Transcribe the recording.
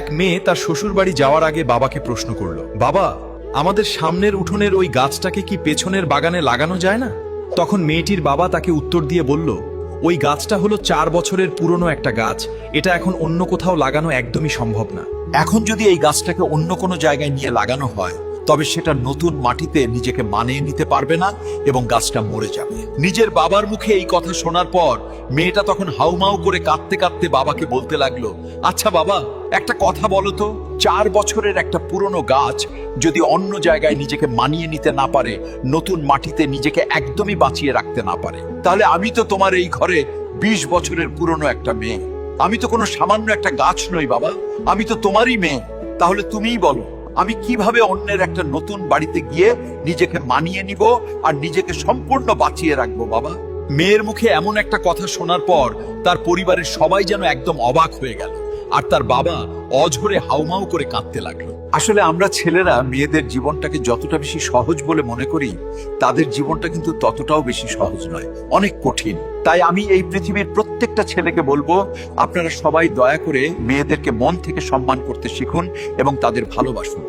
এক মেয়ে তার শ্বশুরবাড়ি যাওয়ার আগে বাবাকে প্রশ্ন করলো, বাবা, আমাদের সামনের উঠোনের ওই গাছটাকে কি পেছনের বাগানে লাগানো যায় না? তখন মেয়েটির বাবা তাকে উত্তর দিয়ে বলল, ওই গাছটা হলো 4 বছরের পুরনো একটা গাছ, এটা এখন অন্য কোথাও লাগানো একদমই সম্ভব না। এখন যদি এই গাছটাকে অন্য কোনো জায়গায় নিয়ে লাগানো হয়, তবে সেটা নতুন মাটিতে নিজেকে মানিয়ে নিতে পারবে না এবং গাছটা মরে যাবে। নিজের বাবার মুখে এই কথা শোনার পর মেয়েটা তখন হাউমাউ করে কাঁদতে কাঁদতে বাবাকে বলতে লাগলো, আচ্ছা বাবা, একটা কথা বলো তো, 4 বছরের একটা পুরনো গাছ যদি অন্য জায়গায় নিজেকে মানিয়ে নিতে না পারে, নতুন মাটিতে নিজেকে একদমই বাঁচিয়ে রাখতে না পারে, তাহলে আমি তো তোমার এই ঘরে 20 বছরের পুরনো একটা মেয়ে। আমি তো কোনো সামান্য একটা গাছ নই বাবা, আমি তো তোমারই মেয়ে। তাহলে তুমিই বলো, আমি কিভাবে অন্যের একটা নতুন বাড়িতে গিয়ে নিজেকে মানিয়ে নিব আর নিজেকে সম্পূর্ণ বাঁচিয়ে রাখবো বাবা? মেয়ের মুখে এমন একটা কথা শোনার পর তার পরিবারের সবাই যেন একদম অবাক হয়ে গেল, আর তার বাবা অঝরে হাউমাউ করে কাঁদতে লাগলো। আসলে আমরা ছেলেরা মেয়েদের জীবনটাকে যতটা বেশি সহজ বলে মনে করি, তাদের জীবনটা কিন্তু ততটাও বেশি সহজ নয়, অনেক কঠিন। তাই আমি এই পৃথিবীর প্রত্যেকটা ছেলেকে বলবো, আপনারা সবাই দয়া করে মেয়েদেরকে মন থেকে সম্মান করতে শিখুন এবং তাদের ভালোবাসুন।